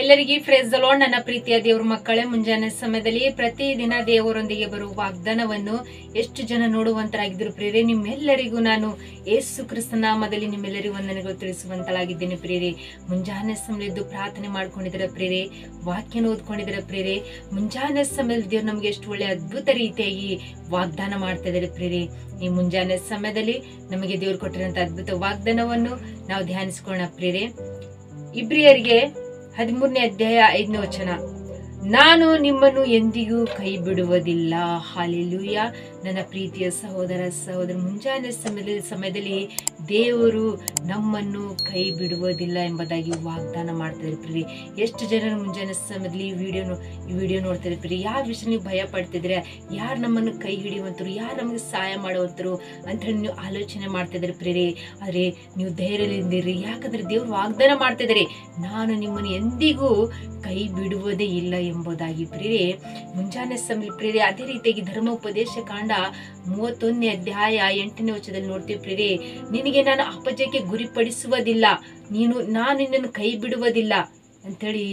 ಎಲ್ಲರಿಗೂ praise the lord. ನನ್ನ ಪ್ರೀತಿಯ ದೇವರ ಮಕ್ಕಳೇ, ಮುಂಜಾನೆ ಸಮಯದಲ್ಲಿ ಪ್ರತಿದಿನ ದೇವರೊಂದಿಗೆ ಬರುವ ವಾಗ್ದಾನವನ್ನು ಎಷ್ಟು ಜನ ನೋಡುವಂತರಾಗಿದ್ರು ಪ್ರಿಯರೇ, ನಿಮ್ಮೆಲ್ಲರಿಗೂ ನಾನು ಯೇಸು ಕ್ರಿಸ್ತನ ನಾಮದಲ್ಲಿ ನಿಮ್ಮೆಲ್ಲರಿಗೂ ವಂದನೆಗಳು ತಿಳಿಸುವಂತಳಾಗಿದ್ದೇನೆ ಪ್ರಿಯರೇ. ಮುಂಜಾನೆ ಸಮಯದ್ದು ಪ್ರಾರ್ಥನೆ ಮಾಡ್ಕೊಂಡಿದ್ದೀರ ಪ್ರಿಯರೇ, ವಾಕ್ಯನ ಓದ್ಕೊಂಡಿದ್ದೀರ ಪ್ರಿಯರೇ. ಮುಂಜಾನೆ ಸಮಯದಲ್ಲಿ ದೇವ್ರು ನಮ್ಗೆ ಎಷ್ಟು ಒಳ್ಳೆ ಅದ್ಭುತ ರೀತಿಯಾಗಿ ವಾಗ್ದಾನ ಮಾಡ್ತಾ ಇದ್ದಾರೆ ಪ್ರಿಯರೇ. ಈ ಮುಂಜಾನೆ ಸಮಯದಲ್ಲಿ ನಮಗೆ ದೇವ್ರು ಕೊಟ್ಟಿರುವಂತ ಅದ್ಭುತ ವಾಗ್ದಾನವನ್ನು ನಾವು ಧ್ಯಾನಿಸ್ಕೊಳ್ಳೋಣ ಪ್ರಿಯರೇ. ಇಬ್ರಿಯರಿಗೆ 13ನೇ ಅಧ್ಯಾಯ 5ನೇ ವಚನ, ನಾನು ನಿಮ್ಮನ್ನು ಎಂದಿಗೂ ಕೈ ಬಿಡುವುದಿಲ್ಲ. ಹಾಲೆಲೂಯಾ. ನನ್ನ ಪ್ರೀತಿಯ ಸಹೋದರ ಸಹೋದರ, ಮುಂಜಾನೆ ಸಮಯದಲ್ಲಿ ದೇವರು ನಮ್ಮನ್ನು ಕೈ ಬಿಡುವುದಿಲ್ಲ ಎಂಬುದಾಗಿ ವಾಗ್ದಾನ ಮಾಡ್ತಾರೆ ಪ್ರಿಯರೇ. ಎಷ್ಟು ಜನರು ಮುಂಜಾನೆ ಸಮಯದಲ್ಲಿ ಈ ವಿಡಿಯೋ ನೋಡ್ತಾರೆ ಪ್ರಿಯರೇ. ಯಾವ ವಿಷಯ ನೀವು ಭಯ ಪಡ್ತಿದ್ರೆ, ಯಾರು ನಮ್ಮನ್ನು ಕೈ ಹಿಡಿಯುವಂತರು, ಯಾರು ನಮಗೆ ಸಹಾಯ ಮಾಡುವಂತರು ಅಂತ ಹೇಳಿ ನೀವು ಆಲೋಚನೆ ಮಾಡ್ತಿದ್ರೆ ಪ್ರಿಯರೇ. ಆದ್ರೆ ನೀವು ಧೈರ್ಯದಿಂದಿರಿ, ಯಾಕಂದ್ರೆ ದೇವ್ರು ವಾಗ್ದಾನ ಮಾಡ್ತಿದ್ದಾರೆ, ನಾನು ನಿಮ್ಮನ್ನು ಎಂದಿಗೂ ಕೈ ಬಿಡುವುದೇ ಇಲ್ಲ ಎಂಬುದಾಗಿ ಪ್ರಿಯರೇ. ಮುಂಜಾನೆ ಸಮಯ ಪ್ರಿಯರೇ, ಅದೇ ರೀತಿಯಾಗಿ ಧರ್ಮೋಪದೇಶ ಕಾಂಡ 31ನೇ ಅಧ್ಯಾಯ 8ನೇ ವಚನದಲ್ಲಿ ನೋಡ್ತೀವಿ ಪ್ರಿಯರೇ, ನಿನಗೆ ನಾನು ಅಪಜಯಕ್ಕೆ ಗುರಿಪಡಿಸುವುದಿಲ್ಲ, ನಾನು ನಿನ್ನನ್ನು ಕೈ ಬಿಡುವುದಿಲ್ಲ ಅಂತೇಳಿ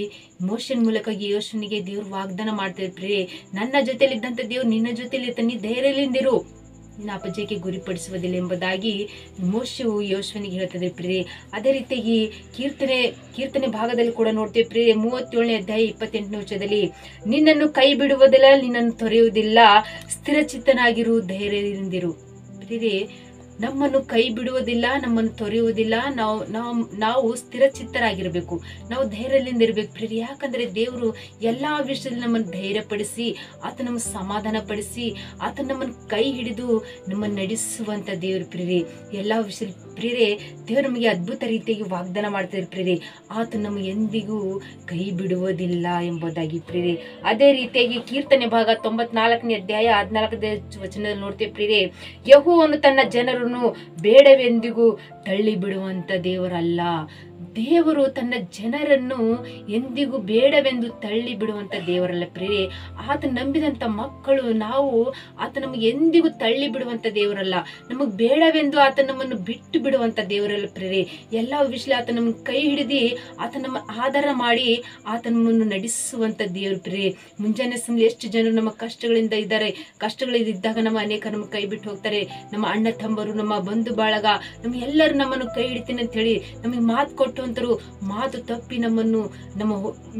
ಮೋಶನ್ ಮೂಲಕ ಯೋಶನಿಗೆ ದೇವ್ರು ವಾಗ್ದಾನ ಮಾಡ್ತಾರೆ ಪ್ರಿಯರೇ. ನನ್ನ ಜೊತೆಲಿ ಇದ್ದಂತ ದೇವ್ರು ನಿನ್ನ ಜೊತೆಲಿ ಇರ್ತಾನೆ, ನೀ ಧೈರ್ಯದಿಂದಿರು, ನಿನ್ನ ಅಪಜಯಕ್ಕೆ ಗುರಿಪಡಿಸುವುದಿಲ್ಲ ಎಂಬುದಾಗಿ ಮೋಶವು ಯೋಶುವನಿಗೆ ಹೇಳ್ತದೆ ಪ್ರಿಯರೇ. ಅದೇ ರೀತಿಯಾಗಿ ಕೀರ್ತನೆ ಭಾಗದಲ್ಲಿ ಕೂಡ ನೋಡ್ತೇವೆ ಪ್ರಿಯರೇ. 37ನೇ ಅಧ್ಯಾಯ 28ನೇ ವಚನದಲ್ಲಿ, ನಿನ್ನನ್ನು ಕೈ ಬಿಡುವುದಿಲ್ಲ, ನಿನ್ನನ್ನು ತೊರೆಯುವುದಿಲ್ಲ, ಸ್ಥಿರಚಿತ್ತನಾಗಿರು, ಧೈರ್ಯದಿಂದಿರು. ಪ್ರಿಯರೇ, ನಮ್ಮನ್ನು ಕೈ ಬಿಡುವುದಿಲ್ಲ, ನಮ್ಮನ್ನು ತೊರೆಯುವುದಿಲ್ಲ. ನಾವು ಸ್ಥಿರಚಿತ್ತರಾಗಿರ್ಬೇಕು, ನಾವು ಧೈರ್ಯದಿಂದ ಇರ್ಬೇಕು ಪ್ರಿಯರೇ. ಯಾಕಂದ್ರೆ ದೇವರು ಎಲ್ಲಾ ವಿಷಯದಲ್ಲಿ ನಮ್ಮನ್ನು ಧೈರ್ಯಪಡಿಸಿ, ಆತ ನಮ್ಮನ್ನು ಸಮಾಧಾನ ಪಡಿಸಿ, ಆತ ನಮ್ಮನ್ನು ಕೈ ಹಿಡಿದು ನಮ್ಮನ್ನು ನಡೆಸುವಂತ ದೇವರು ಪ್ರಿಯರೇ. ಎಲ್ಲಾ ವಿಷಯ ಪ್ರಿಯರೇ, ದೇವರು ನಮಗೆ ಅದ್ಭುತ ರೀತಿಯಾಗಿ ವಾಗ್ದಾನ ಮಾಡ್ತಿದ್ದಾರೆ ಪ್ರಿಯರೇ. ಆತ ನಮಗೆ ಎಂದಿಗೂ ಕೈ ಬಿಡುವುದಿಲ್ಲ ಎಂಬುದಾಗಿ ಪ್ರಿಯರೇ. ಅದೇ ರೀತಿಯಾಗಿ ಕೀರ್ತನೆ ಭಾಗ 94ನೇ ಅಧ್ಯಾಯ 14ನೇ ವಚನದಲ್ಲಿ ನೋಡ್ತೇವೆ ಪ್ರಿಯರೇ, ಯೆಹೋವನು ತನ್ನ ಜನರನ್ನು ಬೇಡವೆಂದಿಗೂ ತಳ್ಳಿ ಬಿಡುವಂತ ದೇವರಲ್ಲ. ದೇವರು ತನ್ನ ಜನರನ್ನು ಎಂದಿಗೂ ಬೇಡವೆಂದು ತಳ್ಳಿ ಬಿಡುವಂತ ದೇವರಲ್ಲ ಪ್ರಿಯರೇ. ಆತ ನಂಬಿದಂತ ಮಕ್ಕಳು ನಾವು, ಆತ ನಮಗೆ ಎಂದಿಗೂ ತಳ್ಳಿ ಬಿಡುವಂತ ದೇವರಲ್ಲ, ನಮಗ್ ಬೇಡವೆಂದು ಆತ ನಮ್ಮನ್ನು ಬಿಟ್ಟು ಬಿಡುವಂತ ದೇವರಲ್ಲ ಪ್ರಿಯರೇ. ಎಲ್ಲಾ ವಿಷಯ ಆತ ನಮ್ಮನ್ನು ಕೈ ಹಿಡಿದು ಆತ ನಮ್ಮ ಆಧಾರ ಮಾಡಿ ಆತ ನಮ್ಮನ್ನು ನಡೆಸುವಂತ ದೇವರು ಪ್ರಿಯರೇ. ಮುಂಜಾನೆ ಸಮಯ ಎಷ್ಟು ಜನರು ನಮ್ಮ ಕಷ್ಟಗಳಿಂದ ಇದ್ದಾರೆ, ಕಷ್ಟಗಳಿದ್ದಾಗ ನಮ್ಮ ಕೈ ಬಿಟ್ಟು ಹೋಗ್ತಾರೆ. ನಮ್ಮ ಅಣ್ಣ ತಮ್ಮರು, ನಮ್ಮ ಬಂಧು ಬಾಳಗ, ನಮ್ಮ ಎಲ್ಲರೂ ನಮ್ಮನ್ನು ಕೈ ಹಿಡಿತೀನಿ ಅಂತ ಹೇಳಿ ನಮಗೆ ಮಾತು ಕೊಟ್ಟು ಅಂತರು ಮಾತು ತಪ್ಪಿ ನಮ್ಮ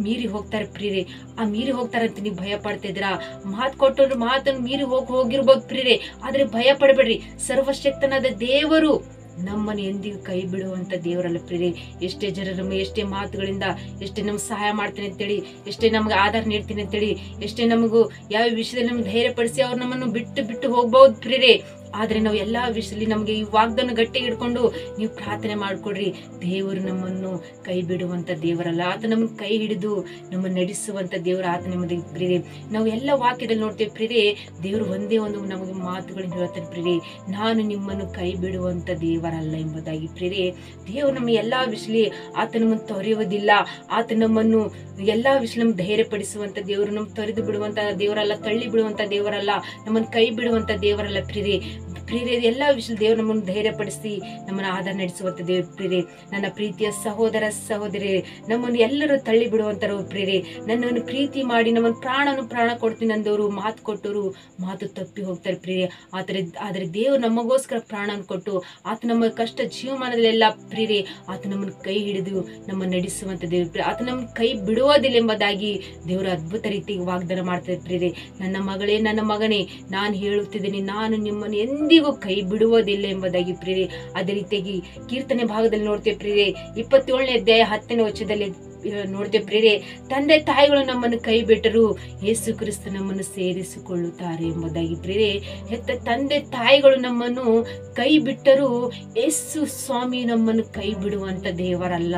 ಮೀರಿ ಹೋಗ್ತಾರೆ ಪ್ರಿಯರೇ. ಆ ಮೀರಿ ಹೋಗ್ತಾರೆ ಅಂತ ನೀವು ಭಯ ಪಡ್ತಾ ಇದ್ದೀರಾ? ಮಾತು ಕೊಟ್ಟರು ಮಾತನ್ನು ಮೀರಿ ಹೋಗಿರ್ಬೋದು ಪ್ರಿಯರೇ, ಆದ್ರೆ ಭಯ ಪಡಬೇಡ್ರಿ. ಸರ್ವಶಕ್ತನಾದ ದೇವರು ನಮ್ಮನ್ನು ಎಂದಿಗೂ ಕೈ ಬಿಡುವಂತ ದೇವರಲ್ಲ ಪ್ರಿಯರೇ. ಎಷ್ಟೇ ಜನರು ನಮಗೆ ಎಷ್ಟೇ ಮಾತುಗಳಿಂದ ಎಷ್ಟೇ ನಮ್ಗೆ ಸಹಾಯ ಮಾಡ್ತೀನಿ ಅಂತೇಳಿ, ಎಷ್ಟೇ ನಮ್ಗೆ ಆಧಾರ ನೀಡ್ತೀನಿ ಅಂತೇಳಿ, ಎಷ್ಟೇ ನಮಗೂ ಯಾವ ವಿಷಯದಲ್ಲಿ ನಮ್ಗೆ ಧೈರ್ಯ ಪಡಿಸಿ ಅವ್ರು ನಮ್ಮನ್ನು ಬಿಟ್ಟು ಹೋಗ್ಬಹುದು ಪ್ರಿಯರೇ. ಆದ್ರೆ ನಾವು ಎಲ್ಲಾ ವಿಷಯದಲ್ಲಿ ನಮಗೆ ಈ ವಾಗ್ದಾನ ಗಟ್ಟಿ ಹಿಡ್ಕೊಂಡು ನೀವು ಪ್ರಾರ್ಥನೆ ಮಾಡ್ಕೊಡ್ರಿ. ದೇವರು ನಮ್ಮನ್ನು ಕೈ ಬಿಡುವಂತ ದೇವರಲ್ಲ, ಆತ ನಮ್ಮನ್ನು ಕೈ ಹಿಡಿದು ನಮ್ಮನ್ನು ನಡೆಸುವಂತ ದೇವರು ಆತ ನಮಗೆ ಪ್ರಿಯರೇ. ನಾವು ಎಲ್ಲ ವಾಕ್ಯದಲ್ಲಿ ನೋಡ್ತೇವೆ ಪ್ರಿಯರೇ, ದೇವರು ಒಂದೇ ಒಂದು ನಮಗೆ ಮಾತುಗಳನ್ನು ಹೇಳ್ತಾರೆ ಪ್ರಿಯರೇ, ನಾನು ನಿಮ್ಮನ್ನು ಕೈ ಬಿಡುವಂತ ದೇವರಲ್ಲ ಎಂಬುದಾಗಿ ಪ್ರಿಯರೇ. ದೇವರು ನಮ್ಮ ಎಲ್ಲಾ ವಿಷಯದಲ್ಲಿ ಆತ ನಮ್ಮನ್ನು ತೊರೆಯುವುದಿಲ್ಲ, ಆತ ನಮ್ಮನ್ನು ಎಲ್ಲಾ ವಿಷಯ ನಮ್ಗೆ ಧೈರ್ಯ ಪಡಿಸುವಂತ ದೇವರು, ನಮ್ಗೆ ತೊರೆದು ಬಿಡುವಂತ ದೇವರಲ್ಲ, ತಳ್ಳಿ ಬಿಡುವಂತ ದೇವರಲ್ಲ, ನಮ್ಮನ್ನು ಕೈ ಬಿಡುವಂತ ದೇವರಲ್ಲ ಪ್ರಿಯರೇ. ಎಲ್ಲಾ ವಿಷಯ ದೇವರು ನಮ್ಮನ್ನು ಧೈರ್ಯಪಡಿಸಿ ನಮ್ಮನ್ನು ಆಧಾರ ನಡೆಸುವಂತ ದೇವರು ಪ್ರಿಯರೇ. ನನ್ನ ಪ್ರೀತಿಯ ಸಹೋದರ ಸಹೋದರಿ, ನಮ್ಮನ್ನು ಎಲ್ಲರೂ ತಳ್ಳಿ ಬಿಡುವಂತರು ಪ್ರಿಯರೇ. ನನ್ನನ್ನು ಪ್ರೀತಿ ಮಾಡಿ ನಮ್ಮನ್ನು ಪ್ರಾಣ ಕೊಡ್ತೀನಿ ಅಂದವರು, ಮಾತು ಕೊಟ್ಟವರು ಮಾತು ತಪ್ಪಿ ಹೋಗ್ತಾರೆ ಪ್ರಿಯರೇ. ಆದ್ರೆ ದೇವರು ನಮಗೋಸ್ಕರ ಪ್ರಾಣ ಕೊಟ್ಟು ಆತ ನಮ್ಮ ಕಷ್ಟ ಜೀವಮಾನದಲ್ಲೆಲ್ಲ ಪ್ರಿಯರೇ ಆತ ನಮ್ಮನ್ನು ಕೈ ಹಿಡಿದು ನಮ್ಮನ್ನು ನಡೆಸುವಂತ ದೇವರು, ಆತ ನಮ್ಮನ್ನು ಕೈ ಬಿಡುವುದಿಲ್ಲ ಎಂಬುದಾಗಿ ದೇವರು ಅದ್ಭುತ ರೀತಿಗೆ ವಾಗ್ದಾನ ಮಾಡ್ತಾರೆ ಪ್ರಿಯರೇ. ನನ್ನ ಮಗಳೇ, ನನ್ನ ಮಗನೇ, ನಾನು ಹೇಳುತ್ತಿದ್ದೀನಿ, ನಾನು ನಿಮ್ಮನ್ನು ಎಂದಿಗೂ ಕೈ ಬಿಡುವುದಿಲ್ಲ ಎಂಬುದಾಗಿ ಪ್ರಿಯರೇ. ಅದೇ ರೀತಿಯಾಗಿ ಕೀರ್ತನೆ ಭಾಗದಲ್ಲಿ ನೋಡ್ತೇವೆ ಪ್ರಿಯರೇ. 27ನೇ ಅಧ್ಯಾಯ 10ನೇ ವಚನದಲ್ಲಿ ನೋಡ್ತೇವೆ ಪ್ರಿಯರೇ, ತಂದೆ ತಾಯಿಗಳು ನಮ್ಮನ್ನು ಕೈ ಬಿಟ್ಟರು, ಯೇಸು ಕ್ರಿಸ್ತ ನಮ್ಮನ್ನು ಸೇರಿಸಿಕೊಳ್ಳುತ್ತಾರೆ ಎಂಬುದಾಗಿ ಪ್ರಿಯರೇ. ಹೆತ್ತ ತಂದೆ ತಾಯಿಗಳು ನಮ್ಮನ್ನು ಕೈ ಬಿಟ್ಟರು, ಯೇಸು ಸ್ವಾಮಿ ನಮ್ಮನ್ನು ಕೈ ಬಿಡುವಂತ ದೇವರಲ್ಲ,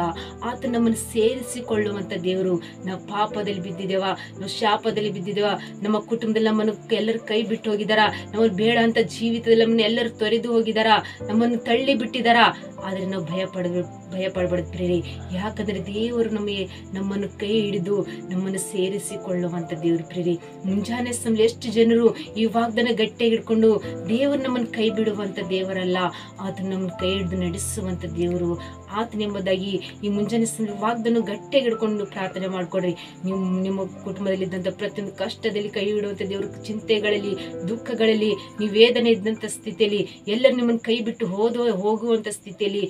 ಆತ ನಮ್ಮನ್ನು ಸೇರಿಸಿಕೊಳ್ಳುವಂತ ದೇವರು. ನಾವು ಪಾಪದಲ್ಲಿ ಬಿದ್ದಿದ್ದೇವ, ನಾವು ಶಾಪದಲ್ಲಿ ಬಿದ್ದಿದ್ದೇವ, ನಮ್ಮ ಕುಟುಂಬದಲ್ಲಿ ನಮ್ಮನ್ನು ಎಲ್ಲರೂ ಕೈ ಬಿಟ್ಟು ಹೋಗಿದಾರ, ನಮ್ಮನ್ನು ಬೇಡ ಅಂತ ಜೀವಿತದಲ್ಲಿ ನಮ್ಮನ್ನು ಎಲ್ಲರೂ ತೊರೆದು ಹೋಗಿದಾರ, ನಮ್ಮನ್ನು ತಳ್ಳಿ ಬಿಟ್ಟಿದಾರ. ಆದ್ರೆ ನಾವು ಭಯ ಪಡಬಾರ್ದು ಪ್ರಿಯರೇ. ಯಾಕಂದ್ರೆ ದೇವರು ನಮ್ಮನ್ನು ಕೈ ಹಿಡಿದು ನಮ್ಮನ್ನು ಸೇರಿಸಿಕೊಳ್ಳುವಂತ ದೇವರು ಪ್ರಿಯರೇ. ಮುಂಜಾನೆ ಸಮಯ ಎಷ್ಟು ಜನರು ಈ ವಾಗ್ದಾನ ಗಟ್ಟಿಯಾಗಿ ಹಿಡ್ಕೊಂಡು, ದೇವರು ನಮ್ಮನ್ನು ಕೈ ಬಿಡುವಂತ ದೇವರಲ್ಲ, ಆತ ನಮ್ಮನ್ನು ಕೈ ಹಿಡಿದು ನಡೆಸುವಂತ ದೇವರು, ಆತನೆಂಬುದಾಗಿ ಈ ಮುಂಜಾನೆ ವಾಗ್ದಾನ ಗಟ್ಟಿಯಾಗಿ ಹಿಡ್ಕೊಂಡು ಪ್ರಾರ್ಥನೆ ಮಾಡ್ಕೊಡ್ರಿ. ನೀವು ನಿಮ್ಮ ಕುಟುಂಬದಲ್ಲಿದ್ದಂಥ ಪ್ರತಿಯೊಂದು ಕಷ್ಟದಲ್ಲಿ ಕೈ ಹಿಡುವಂಥ ದೇವ್ರ ಚಿಂತೆಗಳಲ್ಲಿ ದುಃಖಗಳಲ್ಲಿ ನೀವು ವೇದನೆ ಇದ್ದಂಥ ಸ್ಥಿತಿಯಲ್ಲಿ ಎಲ್ಲರೂ ನಿಮ್ಮನ್ನು ಕೈ ಬಿಟ್ಟು ಹೋಗುವಂಥ ಸ್ಥಿತಿಯಲ್ಲಿ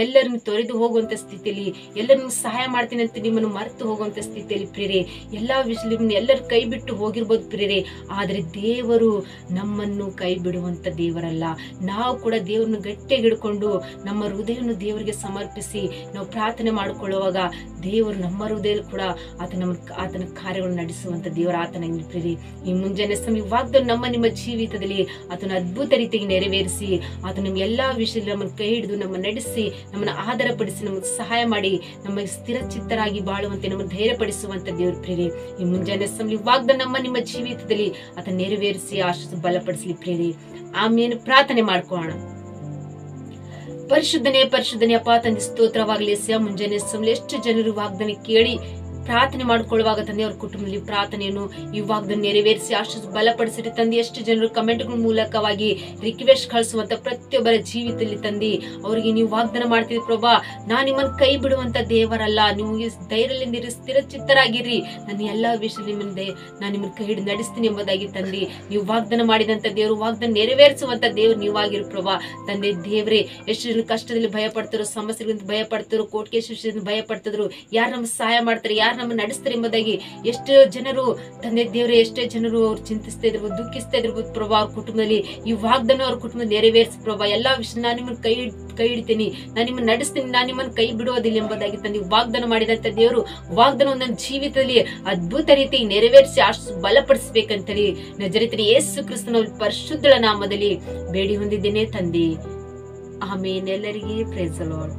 ಎಲ್ಲರನ್ನು ತೊರೆದು ಹೋಗುವಂಥ ಸ್ಥಿತಿಯಲ್ಲಿ ಎಲ್ಲರನ್ನು ಸಹಾಯ ಮಾಡ್ತೀನಿ ಅಂತ ನಿಮ್ಮನ್ನು ಮರೆತು ಹೋಗುವಂಥ ಸ್ಥಿತಿಯಲ್ಲಿ ಪ್ರೇರೆ ಎಲ್ಲ ವಿಷಯ ಎಲ್ಲರೂ ಕೈ ಬಿಟ್ಟು ಹೋಗಿರ್ಬೋದು ಪ್ರೇರೆ. ಆದರೆ ದೇವರು ನಮ್ಮನ್ನು ಕೈ ಬಿಡುವಂಥ ದೇವರಲ್ಲ. ನಾವು ಕೂಡ ದೇವರನ್ನು ಗಟ್ಟಿಯಾಗಿ ಹಿಡ್ಕೊಂಡು ನಮ್ಮ ಹೃದಯವನ್ನು ದೇವರಿಗೆ ಸಮರ್ಪಿಸಿ ನಾವು ಪ್ರಾರ್ಥನೆ ಮಾಡಿಕೊಳ್ಳುವಾಗ ದೇವರು ನಮ್ಮ ಹೃದಯದಲ್ಲಿ ಕೂಡ ಆತನ ಕಾರ್ಯಗಳು ನಡೆಸುವಂತ ದೇವರ ಆತನ ಪ್ರೇರಿ. ಈ ಮುಂಜಾನೆ ಸಮಯ ವಾಗ್ದಾನ ನಿಮ್ಮ ಜೀವಿತದಲ್ಲಿ ಆತನ ಅದ್ಭುತ ರೀತಿಯಾಗಿ ನೆರವೇರಿಸಿ ಆತ ನಮ್ಮ ಎಲ್ಲಾ ವಿಷಯದಲ್ಲಿ ನಮ್ಮನ್ನು ಕೈ ಹಿಡಿದು ನಮ್ಮ ನಡೆಸಿ ನಮ್ಮನ್ನು ಆಧಾರಪಡಿಸಿ ನಮಗೆ ಸಹಾಯ ಮಾಡಿ ನಮಗೆ ಸ್ಥಿರ ಚಿತ್ತರಾಗಿ ಬಾಳುವಂತೆ ನಮ್ಮನ್ನು ಧೈರ್ಯಪಡಿಸುವಂತ ದೇವ್ರ ಪ್ರೇರಿ. ಈ ಮುಂಜಾನೆ ಸಮಯ ವಾಗ್ದಾನ ನಿಮ್ಮ ಜೀವಿತದಲ್ಲಿ ಆತ ನೆರವೇರಿಸಿ ಆಶೀರ್ವಾದ ಬಲಪಡಿಸಲಿ ಪ್ರೇರಿ. ಆಮೇಲೆ ಪ್ರಾರ್ಥನೆ ಮಾಡ್ಕೊಳ್ಳೋಣ. ಪರಿಶುದ್ಧನೇ ಅಪ್ಪ ತಂದೆ ಸ್ತೋತ್ರವಾಗಲಿ. ಮುಂಜಾನೆ ಸಮಯ ಎಷ್ಟು ಜನರು ವಾಗ್ದಾನ ಕೇಳಿ ಪ್ರಾರ್ಥನೆ ಮಾಡ್ಕೊಳ್ಳುವಾಗ ತಂದೆ ಅವ್ರ ಕುಟುಂಬದಲ್ಲಿ ಪ್ರಾರ್ಥನೆಯನ್ನು ಈ ವಾಗ್ದಾನ ನೆರವೇರಿಸಿ ಆಶೀರ್ವಾದ ಬಲಪಡಿಸಿರಿ ತಂದೆ. ಎಷ್ಟು ಜನರು ಕಮೆಂಟ್ಗಳ ಮೂಲಕವಾಗಿ ರಿಕ್ವೆಸ್ಟ್ ಕಳಿಸುವಂತ ಪ್ರತಿಯೊಬ್ಬರ ಜೀವಿತದಲ್ಲಿ ತಂದೆ ಅವರಿಗೆ ನೀವು ವಾಗ್ದಾನ ಮಾಡ್ತೀರಿ ಪ್ರಭಾ, ನಾನು ನಿಮ್ಮನ್ನು ಕೈ ಬಿಡುವಂತ ದೇವರಲ್ಲ, ನಿಮಗೆ ಧೈರ್ಯದಿಂದ ಸ್ಥಿರ ಚಿತ್ತರಾಗಿರಿ, ನನ್ನ ಎಲ್ಲಾ ವಿಷಯದಲ್ಲಿ ನಾನು ನಿಮ್ಮನ್ನು ಕೈ ಹಿಡಿದು ನಡೆಸ್ತೀನಿ ಎಂಬುದಾಗಿ ತಂದೆ ನೀವು ವಾಗ್ದಾನ ಮಾಡಿದಂತ ದೇವರು ವಾಗ್ದಾನ ನೆರವೇರಿಸುವಂತ ದೇವ್ರು ನೀವಾಗಿರು ಪ್ರಭಾ. ತಂದೆ ದೇವ್ರೆ, ಎಷ್ಟು ಜನ ಕಷ್ಟದಲ್ಲಿ ಭಯ ಪಡ್ತಾರೋ, ಸಮಸ್ಯೆಗಳಿಂದ ಭಯ ಪಡ್ತಾರೋ, ಕೋರ್ಟ್ ಕೇಸ್ ವಿಷಯದಿಂದ ಭಯ ಪಡ್ತಿದ್ರು, ಯಾರು ನಮ್ಗೆ ಸಹಾಯ ಮಾಡ್ತಾರೆ, ಯಾರು ನಮ್ಮ ನಡೆಸ್ತಾರೆ ಎಂಬುದಾಗಿ ಎಷ್ಟೋ ಜನರು ತಂದೆ ದೇವರೇ ಎಷ್ಟೇ ಜನರು ಅವ್ರು ಚಿಂತಿಸ್ತಾ ಇದ್ರಬಹುದು, ದುಃಖಿಸ್ತಾ ಇದ್ರಬಹುದು ಪ್ರಭಾ. ಅವ್ರ ಕುಟುಂಬದಲ್ಲಿ ಈ ವಾಗ್ದಾನ ಅವ್ರ ಕುಟುಂಬ ನೆರವೇರಿಸಿ ಪ್ರಭಾ. ಎಲ್ಲಾ ವಿಷಯ ನಾನು ನಿಮ್ಮನ್ನು ಕೈ ಹಿಡಿತೀನಿ, ನಾನು ನಿಮ್ಮನ್ನು ನಡೆಸ್ತೀನಿ, ನಾನು ನಿಮ್ಮನ್ನು ಕೈ ಬಿಡುವುದಿಲ್ಲ ಎಂಬುದಾಗಿ ತಂದೆ ವಾಗ್ದಾನ ಮಾಡಿದಂತ ದೇವರು ವಾಗ್ದಾನ ನನ್ನ ಜೀವಿತದಲ್ಲಿ ಅದ್ಭುತ ರೀತಿ ನೆರವೇರಿಸಿ ಬಲಪಡಿಸಬೇಕಂತೇಳಿ ನಜರೇತಿನ ಯೇಸು ಕ್ರಿಸ್ತನ ಪರಿಶುದ್ಧಳ ನಾಮದಲ್ಲಿ ಬೇಡಿ ಹೊಂದಿದ್ದೇನೆ ತಂದೆ. ಆಮೇಲೆ ಎಲ್ಲರಿಗೆ ಪ್ರೈಸ್ ದಿ ಲಾರ್ಡ್.